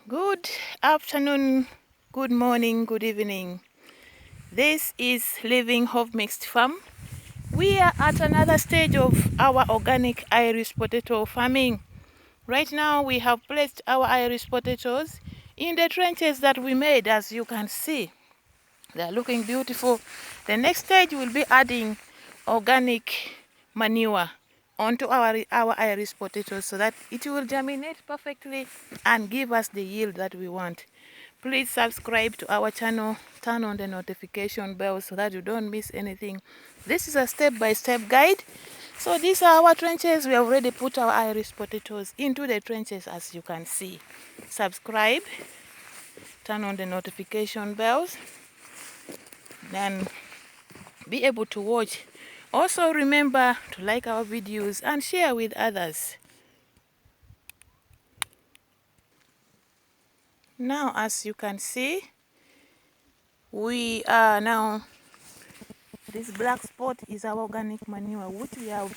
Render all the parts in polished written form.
Good afternoon, good morning, good evening. This is Living Hope Mixed Farm. We are at another stage of our organic Irish potato farming. Right now we have placed our Irish potatoes in the trenches that we made, as you can see. They are looking beautiful. The next stage will be adding organic manure onto our Irish potatoes so that it will germinate perfectly and give us the yield that we want. Please subscribe to our channel, turn on the notification bell so that you don't miss anything. This is a step-by-step guide. So these are our trenches. We have already put our Irish potatoes into the trenches, as you can see. Subscribe, turn on the notification bells, then be able to watch. Also remember to like our videos and share with others. Now, as you can see, we are now, this black spot is our organic manure which we have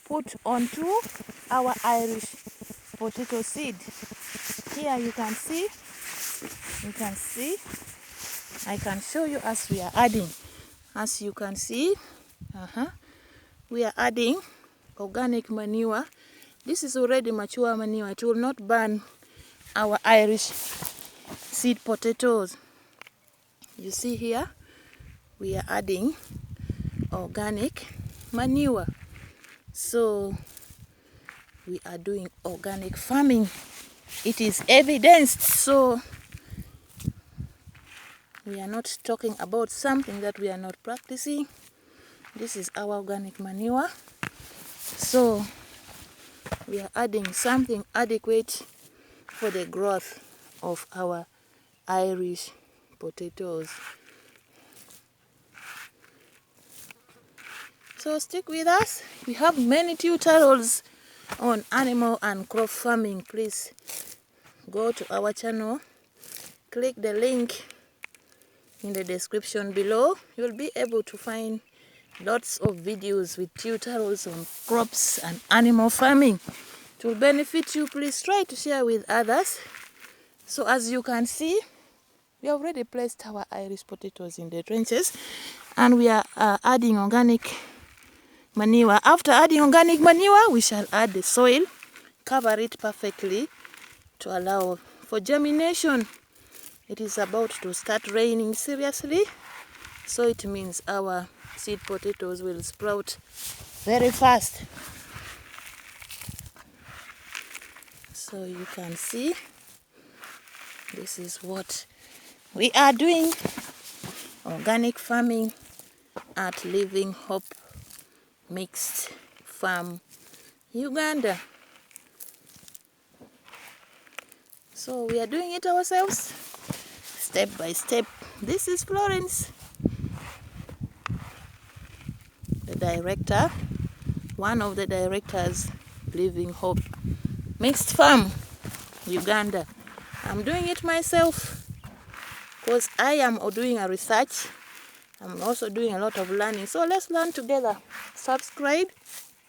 put onto our Irish potato seed. Here you can see, I can show you as we are adding. As you can see, we are adding organic manure. This is already mature manure. It will not burn our Irish seed potatoes. You see here, we are adding organic manure. So we are doing organic farming. It is evidenced, so we are not talking about something that we are not practicing. This is our organic manure. So we are adding something adequate for the growth of our Irish potatoes. So stick with us. We have many tutorials on animal and crop farming. Please go to our channel, click the link in the description below. You'll be able to find lots of videos with tutorials on crops and animal farming. It will benefit you. Please try to share with others. So as you can see, we have already placed our Irish potatoes in the trenches and we are adding organic manure. After adding organic manure, we shall add the soil, cover it perfectly to allow for germination. It is about to start raining seriously, so it means our seed potatoes will sprout very fast. So you can see, this is what we are doing, organic farming at Living Hope Mixed Farm, Uganda. So we are doing it ourselves, step by step. This is Florence, the director, one of the directors, Living Hope Mixed Farm, Uganda. I'm doing it myself because I am doing a research. I'm also doing a lot of learning. So let's learn together. Subscribe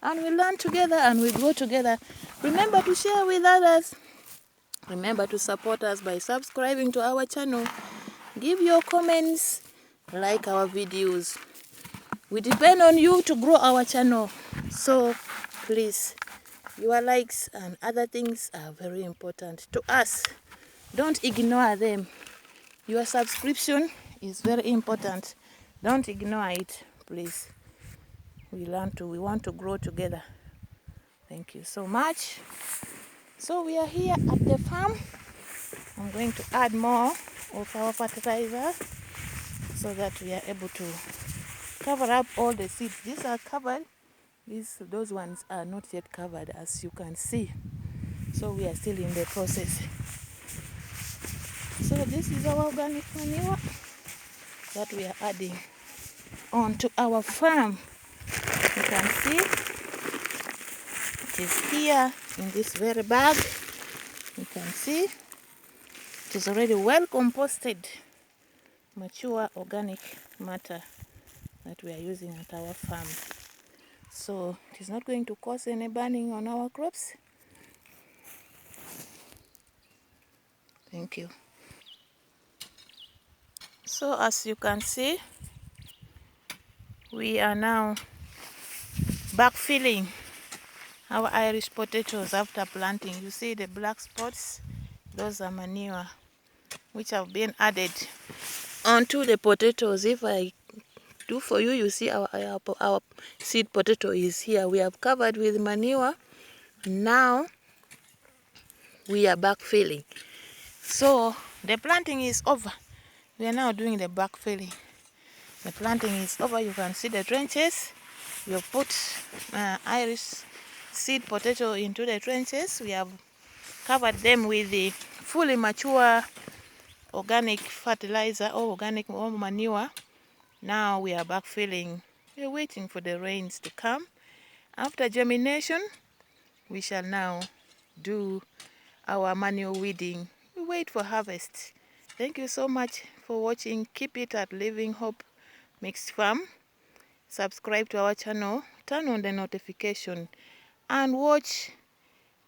and we learn together and we grow together. Remember to share with others. Remember to support us by subscribing to our channel. Give your comments, like our videos. We depend on you to grow our channel. So please, your likes and other things are very important to us. Don't ignore them. Your subscription is very important. Don't ignore it, please. We want to grow together. Thank you so much. So we are here at the farm. I'm going to add more of our fertilizer so that we are able to cover up all the seeds. These are covered. Those ones are not yet covered, as you can see. So we are still in the process. So this is our organic manure that we are adding onto our farm. You can see it is here in this very bag. You can see it is already well composted, mature organic matter that we are using at our farm. So it is not going to cause any burning on our crops. Thank you. So as you can see, we are now backfilling our Irish potatoes after planting. You see the black spots? Those are manure which have been added onto the potatoes. If I do for you, you see our seed potato is here. We have covered with manure. Now we are backfilling. So the planting is over. We are now doing the backfilling. The planting is over. You can see the trenches. We have put Irish seed potato into the trenches. We have covered them with the fully mature organic fertilizer or organic or manure. Now we are backfilling. We are waiting for the rains to come. After germination, we shall now do our manual weeding. We wait for harvest. Thank you so much for watching. Keep it at Living Hope Mixed Farm. Subscribe to our channel, turn on the notification, and watch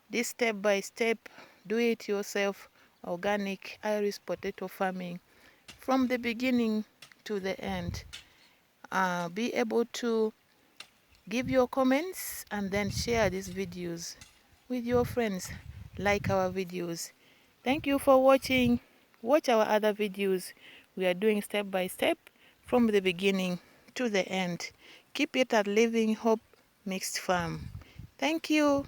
this step-by-step do-it-yourself organic Irish potato farming from the beginning to the end. Be able to give your comments and then share these videos with your friends. Like our videos. Thank you for watching. Watch our other videos. We are doing step by step from the beginning to the end. Keep it at Living Hope Mixed Farm. Thank you.